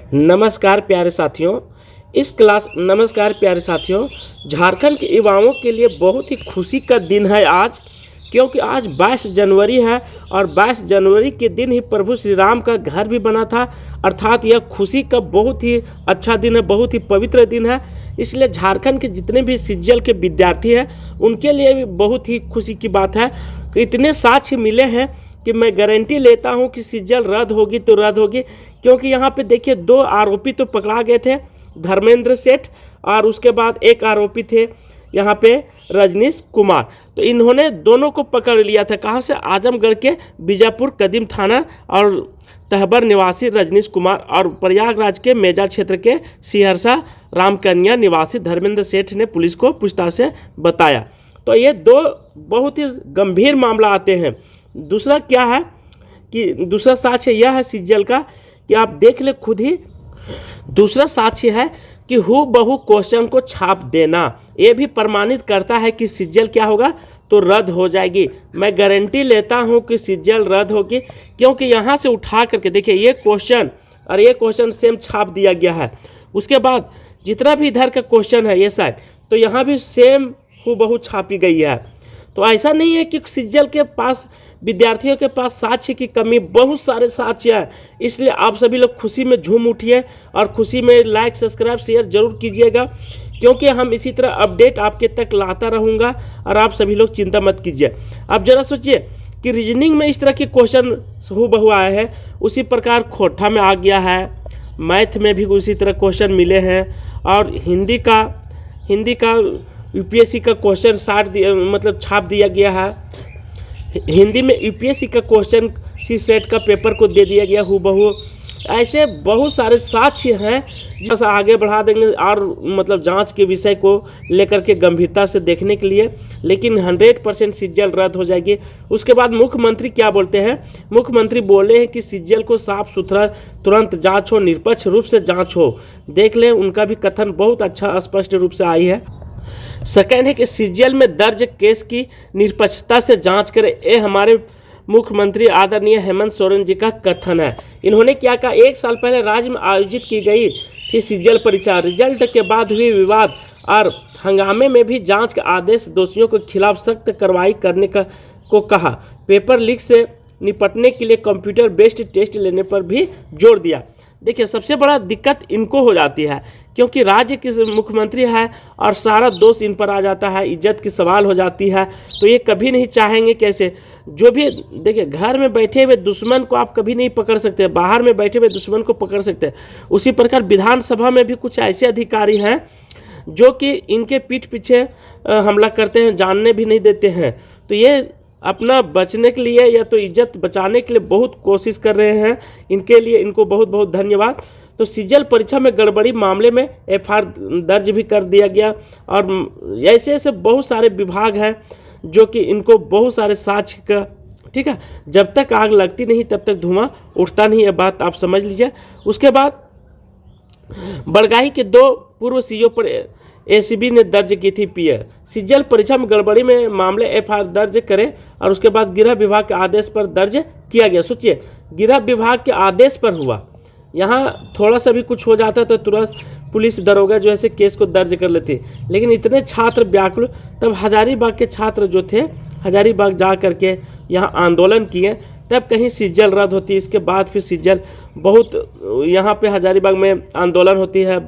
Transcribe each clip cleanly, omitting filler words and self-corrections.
नमस्कार प्यारे साथियों। झारखंड के युवाओं के लिए बहुत ही खुशी का दिन है आज, क्योंकि आज 22 जनवरी है और 22 जनवरी के दिन ही प्रभु श्री राम का घर भी बना था। अर्थात यह खुशी का बहुत ही अच्छा दिन है, बहुत ही पवित्र दिन है। इसलिए झारखंड के जितने भी सिज्जल के विद्यार्थी हैं उनके लिए भी बहुत ही खुशी की बात है कि इतने साक्ष्य मिले हैं कि मैं गारंटी लेता हूं कि सिज्जल रद्द होगी तो रद्द होगी। क्योंकि यहाँ पे देखिए 2 आरोपी तो पकड़ा गए थे, धर्मेंद्र सेठ और उसके बाद एक आरोपी थे यहाँ पे रजनीश कुमार। तो इन्होंने दोनों को पकड़ लिया था। कहाँ से? आजमगढ़ के बीजापुर कदीम थाना और तहबर निवासी रजनीश कुमार और प्रयागराज के मेजा क्षेत्र के सिहरसा रामकन्या निवासी धर्मेंद्र सेठ ने पुलिस को पूछताछ से बताया। तो ये 2 बहुत ही गंभीर मामला आते हैं। दूसरा क्या है कि दूसरा साक्ष्य यह है सिज्जल का कि आप देख ले खुद ही। दूसरा साक्ष्य है कि हूबहू क्वेश्चन को छाप देना, ये भी प्रमाणित करता है कि सिज्जल क्या होगा तो रद्द हो जाएगी। मैं गारंटी लेता हूं कि सिज्जल रद्द होगी, क्योंकि यहाँ से उठा करके देखिए ये क्वेश्चन और ये क्वेश्चन सेम छाप दिया गया है। उसके बाद जितना भी इधर का क्वेश्चन है ये साइड, तो यहाँ भी सेम हूबहू छापी गई है। तो ऐसा नहीं है कि सिज्जल के पास, विद्यार्थियों के पास साक्ष्य की कमी, बहुत सारे साक्ष्य हैं। इसलिए आप सभी लोग खुशी में झूम उठिए और खुशी में लाइक सब्सक्राइब शेयर जरूर कीजिएगा, क्योंकि हम इसी तरह अपडेट आपके तक लाता रहूँगा और आप सभी लोग चिंता मत कीजिए। आप जरा सोचिए कि रीजनिंग में इस तरह के क्वेश्चन हूबहू आए हैं, उसी प्रकार खोटा में आ गया है, मैथ में भी उसी तरह क्वेश्चन मिले हैं और हिंदी का यूपीएससी का क्वेश्चन छाप दिया गया है। हिंदी में यूपीएससी का क्वेश्चन सी सेट का पेपर को दे दिया गया हूबहू। ऐसे बहुत सारे साक्ष्य हैं जिसे आगे बढ़ा देंगे और जांच के विषय को लेकर के गंभीरता से देखने के लिए। लेकिन 100% सिज्जल रद्द हो जाएगी। उसके बाद मुख्यमंत्री क्या बोलते हैं? मुख्यमंत्री बोले हैं कि सिज्जल को साफ सुथरा तुरंत जांच हो, निष्पक्ष रूप से जांच हो। देख लें, उनका भी कथन बहुत अच्छा स्पष्ट रूप से आई है। सेकंड है कि सिज्जल में दर्ज केस की निष्पक्षता से जांच करें। ये हमारे मुख्यमंत्री आदरणीय हेमंत सोरेन जी का कथन है। इन्होंने क्या कहा? 1 साल पहले राज्य में आयोजित की गई थी सिज्जल परीक्षा, रिजल्ट के बाद हुई विवाद और हंगामे में भी जांच का आदेश, दोषियों के खिलाफ सख्त कार्रवाई करने को कहा। पेपर लीक से निपटने के लिए कंप्यूटर बेस्ड टेस्ट लेने पर भी जोर दिया। देखिए, सबसे बड़ा दिक्कत इनको हो जाती है, क्योंकि राज्य के मुख्यमंत्री है और सारा दोष इन पर आ जाता है, इज्जत की सवाल हो जाती है। तो ये कभी नहीं चाहेंगे कैसे, जो भी देखिए, घर में बैठे हुए दुश्मन को आप कभी नहीं पकड़ सकते, बाहर में बैठे हुए दुश्मन को पकड़ सकते हैं। उसी प्रकार विधानसभा में भी कुछ ऐसे अधिकारी हैं जो कि इनके पीठ पीछे हमला करते हैं, जानने भी नहीं देते हैं। तो ये अपना बचने के लिए या तो इज्जत बचाने के लिए बहुत कोशिश कर रहे हैं। इनके लिए इनको बहुत बहुत धन्यवाद। तो सिज्जल परीक्षा में गड़बड़ी मामले में एफआईआर दर्ज भी कर दिया गया और ऐसे ऐसे बहुत सारे विभाग हैं जो कि इनको बहुत सारे साक्ष्य का, ठीक है, जब तक आग लगती नहीं तब तक धुआं उठता नहीं, ये बात आप समझ लीजिए। उसके बाद बड़गाही के 2 पूर्व सीईओ पर एसीबी ने दर्ज की थी पीए। सिज्जल परीक्षा में गड़बड़ी में मामले एफआईआर दर्ज करें और उसके बाद गृह विभाग के आदेश पर दर्ज किया गया। सोचिए, गृह विभाग के आदेश पर हुआ। यहाँ थोड़ा सा भी कुछ हो जाता तो तुरंत पुलिस दरोगा जो है केस को दर्ज कर लेते, लेकिन इतने छात्र व्याकुल। तब हजारीबाग के छात्र जो थे, हजारीबाग जा करके यहाँ आंदोलन किए, तब कहीं सिज्जल रद्द होती। इसके बाद फिर सिज्जल बहुत, यहाँ पे हजारीबाग में आंदोलन होती है,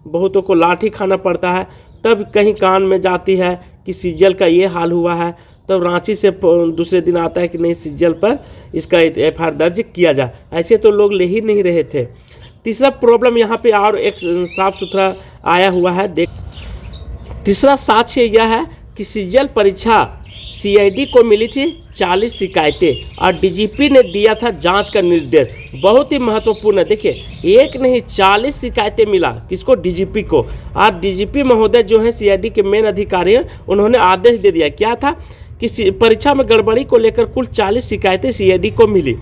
बहुतों को लाठी खाना पड़ता है, तब कहीं कान में जाती है कि सिज्जल का ये हाल हुआ है। तब रांची से दूसरे दिन आता है कि नहीं, सिज्जल पर इसका एफआईआर दर्ज किया जाए। ऐसे तो लोग ले ही नहीं रहे थे। तीसरा प्रॉब्लम यहाँ पे और एक साफ सुथरा आया हुआ है। तीसरा साक्ष्य यह है कि सिज्जल परीक्षा सीआईडी को मिली थी 40 शिकायतें और डीजीपी ने दिया था जांच का निर्देश। बहुत ही महत्वपूर्ण है। देखिए, एक नहीं 40 शिकायतें मिला, किसको? डीजीपी को। और डीजीपी महोदय जो है सीआईडी के मेन अधिकारी हैं, उन्होंने आदेश दे दिया। क्या था कि परीक्षा में गड़बड़ी को लेकर कुल 40 शिकायतें सीआईडी को मिली।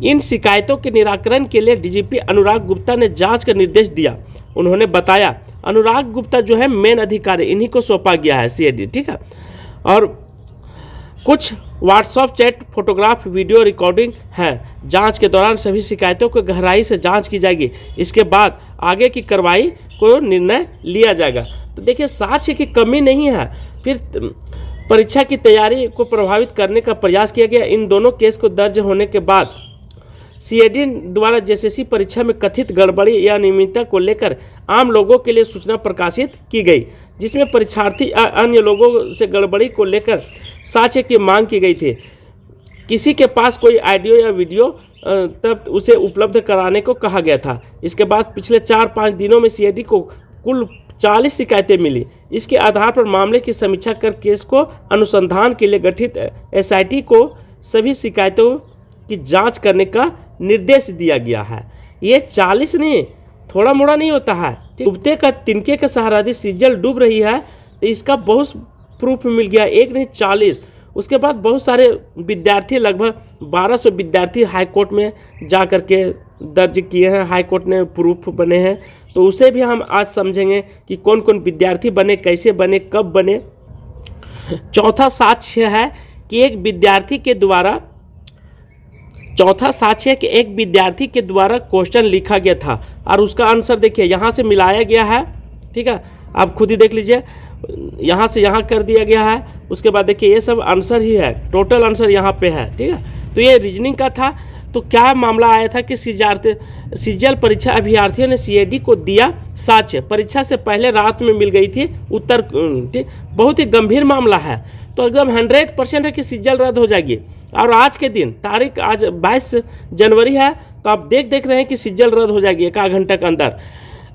इन शिकायतों के निराकरण के लिए डीजीपी अनुराग गुप्ता ने जांच का निर्देश दिया। उन्होंने बताया, अनुराग गुप्ता जो है मेन अधिकारी, इन्हीं को सौंपा गया है सीआईडी, ठीक है। और कुछ WhatsApp chat, photograph, video recording है। जांच के दौरान सभी शिकायतों को गहराई से जांच की जाएगी। इसके बाद आगे की कार्रवाई को निर्णय लिया जाएगा। तो देखिए, साक्ष्य की कमी नहीं है, फिर परीक्षा की तैयारी को प्रभावित करने का प्रयास किया गया। इन दोनों केस को दर्ज होने के बाद सीएडी द्वारा जेएसएससी परीक्षा में कथित गड़बड़ी या अनियमितता को लेकर आम लोगों के लिए सूचना प्रकाशित की गई, जिसमें परीक्षार्थी अन्य लोगों से गड़बड़ी को लेकर साक्ष्य की मांग की गई थी। किसी के पास कोई ऑडियो या वीडियो तब उसे उपलब्ध कराने को कहा गया था। इसके बाद पिछले 4-5 दिनों में सीएडी को कुल 40 शिकायतें मिली। इसके आधार पर मामले की समीक्षा कर केस को अनुसंधान के लिए गठित एसआईटी को सभी शिकायतों की जांच करने का निर्देश दिया गया है। ये 40 नहीं, थोड़ा मोड़ा नहीं होता है। डूबते का तिनके का सहारा यदि सीजल डूब रही है तो इसका बहुत प्रूफ मिल गया, एक नहीं 40। उसके बाद बहुत सारे विद्यार्थी, लगभग 1200 विद्यार्थी हाई कोर्ट में जा कर के दर्ज किए हैं, हाई कोर्ट ने प्रूफ बने हैं। तो उसे भी हम आज समझेंगे कि कौन कौन विद्यार्थी बने, कैसे बने, कब बने। चौथा साक्ष्य है कि एक विद्यार्थी के द्वारा क्वेश्चन लिखा गया था और उसका आंसर देखिए यहाँ से मिलाया गया है। ठीक है, आप खुद ही देख लीजिए, यहाँ से यहाँ कर दिया गया है। उसके बाद देखिए ये सब आंसर ही है, टोटल आंसर यहाँ पे है। ठीक है, तो ये रीजनिंग का था। तो क्या मामला आया था कि सीजल परीक्षा अभ्यर्थियों ने सीएडी को दिया साक्ष्य, परीक्षा से पहले रात में मिल गई थी उत्तर। ठीक, बहुत ही गंभीर मामला है। तो एकदम 100% है कि सीजल रद्द हो जाएगी। और आज के दिन तारीख आज 22 जनवरी है, तो आप देख रहे हैं कि सीजल रद्द हो जाएगी 1 घंटे के अंदर।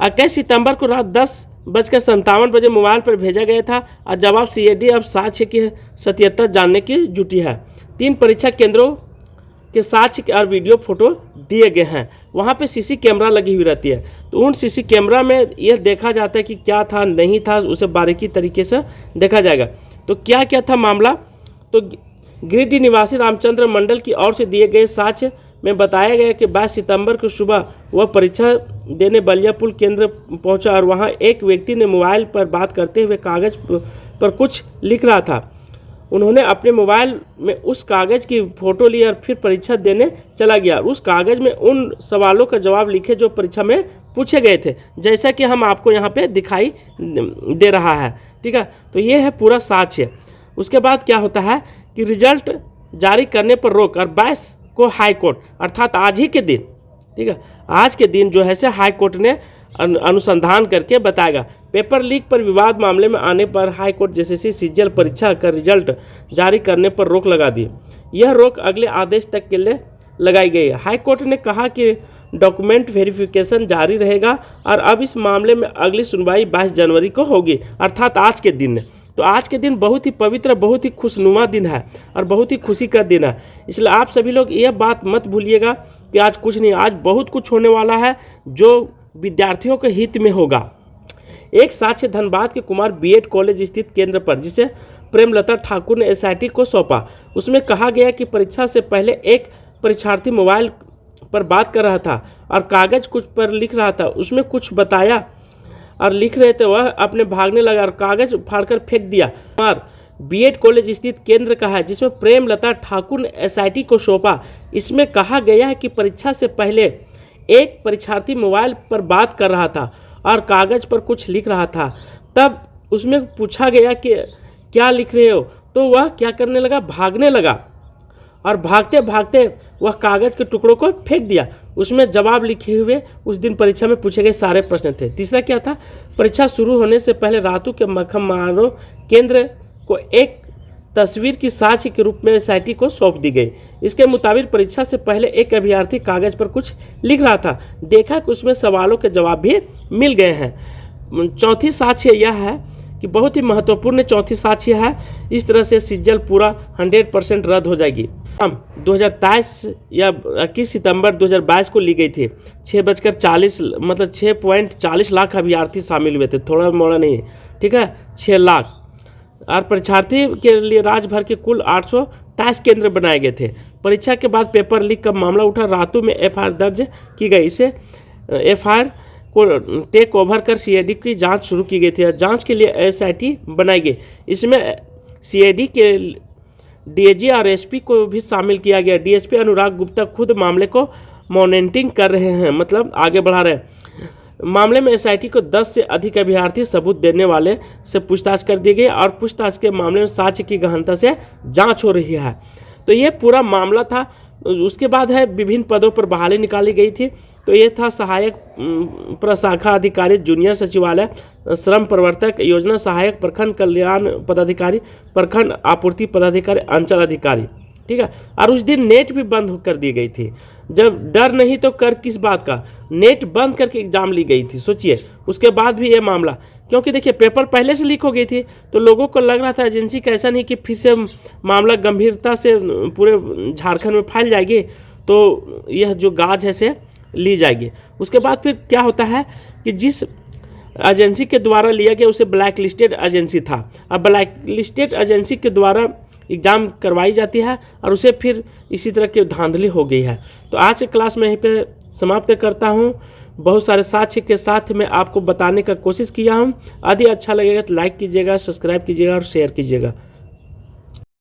21 सितंबर को रात 10:57 मोबाइल पर भेजा गया था और जवाब सीएडी अब साक्ष्य की सत्यता जानने की जुटी है। 3 परीक्षा केंद्रों के साक्ष्य और वीडियो फोटो दिए गए हैं। वहाँ पे सीसी कैमरा लगी हुई रहती है, तो उन सीसी कैमरा में यह देखा जाता है कि क्या था नहीं था, उसे बारीकी तरीके से देखा जाएगा। तो क्या क्या था मामला, तो गिरिडीह निवासी रामचंद्र मंडल की ओर से दिए गए साक्ष्य में बताया गया कि 22 सितंबर को सुबह वह परीक्षा देने बलिया पुल केंद्र पहुंचा और वहां एक व्यक्ति ने मोबाइल पर बात करते हुए कागज पर कुछ लिख रहा था। उन्होंने अपने मोबाइल में उस कागज की फोटो ली और फिर परीक्षा देने चला गया। उस कागज में उन सवालों का जवाब लिखे जो परीक्षा में पूछे गए थे, जैसा कि हम आपको यहाँ पे दिखाई दे रहा है। ठीक है, तो ये है पूरा साक्ष्य। उसके बाद क्या होता है कि रिजल्ट जारी करने पर रोक, और 22 को हाई कोर्ट अर्थात आज ही के दिन, ठीक है, आज के दिन जो है से हाई कोर्ट ने अनुसंधान करके बताएगा। पेपर लीक पर विवाद मामले में आने पर हाई कोर्ट जेएसएससी सीजीएल परीक्षा का रिजल्ट जारी करने पर रोक लगा दी। यह रोक अगले आदेश तक के लिए लगाई गई है। हाई कोर्ट ने कहा कि डॉक्यूमेंट वेरिफिकेशन जारी रहेगा और अब इस मामले में अगली सुनवाई 22 जनवरी को होगी, अर्थात आज के दिन। तो आज के दिन बहुत ही पवित्र, बहुत ही खुशनुमा दिन है और बहुत ही खुशी का दिन है। इसलिए आप सभी लोग यह बात मत भूलिएगा कि आज कुछ नहीं, आज बहुत कुछ होने वाला है जो विद्यार्थियों के हित में होगा। एक साक्ष्य धनबाद के कुमार बीएड कॉलेज स्थित केंद्र पर, जिसे प्रेमलता ठाकुर ने एसआईटी को सौंपा, उसमें कहा गया कि परीक्षा से पहले एक परीक्षार्थी मोबाइल पर बात कर रहा था और कागज कुछ पर लिख रहा था। उसमें कुछ बताया और लिख रहे थे, वह अपने भागने लगा और कागज फाड़कर फेंक दिया। कुमार बीएड कॉलेज स्थित केंद्र का है, जिसमें प्रेमलता ठाकुर ने एसआईटी को सौंपा। इसमें कहा गया है कि परीक्षा से पहले एक परीक्षार्थी मोबाइल पर बात कर रहा था और कागज पर कुछ लिख रहा था। तब उसमें पूछा गया कि क्या लिख रहे हो, तो वह क्या करने लगा, भागने लगा और भागते भागते वह कागज के टुकड़ों को फेंक दिया। उसमें जवाब लिखे हुए उस दिन परीक्षा में पूछे गए सारे प्रश्न थे। तीसरा क्या था, परीक्षा शुरू होने से पहले रातू के मखमारो केंद्र को एक तस्वीर की साक्ष्य के रूप में एसआईटी को सौंप दी गई। इसके मुताबिक परीक्षा से पहले एक अभ्यर्थी कागज पर कुछ लिख रहा था। देखा कि उसमें सवालों के जवाब भी मिल गए हैं। चौथी साक्ष्य यह है कि बहुत ही महत्वपूर्ण चौथी साक्ष्य है, इस तरह से सीजल पूरा 100% रद्द हो जाएगी। 2023 या 21 सितंबर 2022 को ली गई थी। 6:40 मतलब 6.40 लाख अभ्यर्थी शामिल हुए थे, थोड़ा मोड़ा नहीं, ठीक है, 6 लाख। और परीक्षार्थी के लिए राज्य भर के कुल 823 केंद्र बनाए गए थे। परीक्षा के बाद पेपर लीक का मामला उठा, रातू में एफआईआर दर्ज की गई। इसे एफआईआर को टेक ओवर कर सीएडी की जांच शुरू की गई थी। जांच के लिए एसआईटी बनाई गई। इसमें सीएडी के डीएजी और एसपी को भी शामिल किया गया। डीएसपी अनुराग गुप्ता खुद मामले को मॉनिटरिंग कर रहे हैं, मतलब आगे बढ़ा रहे हैं। मामले में एसआईटी को 10 से अधिक अभ्यर्थी सबूत देने वाले से पूछताछ कर दी गई और पूछताछ के मामले में साक्ष्य की गहनता से जांच हो रही है। तो ये पूरा मामला था। उसके बाद है विभिन्न पदों पर बहाली निकाली गई थी। तो ये था सहायक प्रशाखा अधिकारी, जूनियर सचिवालय, श्रम प्रवर्तक, योजना सहायक, प्रखंड कल्याण पदाधिकारी, प्रखंड आपूर्ति पदाधिकारी, अंचल अधिकारी, ठीक है। और उस दिन नेट भी बंद कर दी गई थी। जब डर नहीं तो कर किस बात का, नेट बंद करके एग्जाम ली गई थी, सोचिए। उसके बाद भी ये मामला, क्योंकि देखिए पेपर पहले से लीक हो गई थी, तो लोगों को लग रहा था एजेंसी का ऐसा नहीं कि फिर से मामला गंभीरता से पूरे झारखंड में फैल जाएगी, तो यह जो गाज है से ली जाएगी। उसके बाद फिर क्या होता है कि जिस एजेंसी के द्वारा लिया गया उसे ब्लैक लिस्टेड एजेंसी था। अब ब्लैक लिस्टेड एजेंसी के द्वारा एग्ज़ाम करवाई जाती है और उसे फिर इसी तरह की धांधली हो गई है। तो आज की क्लास में यहीं पे समाप्त करता हूँ। बहुत सारे साक्ष्य के साथ मैं आपको बताने का कोशिश किया हूँ। यदि अच्छा लगेगा तो लाइक कीजिएगा, सब्सक्राइब कीजिएगा और शेयर कीजिएगा।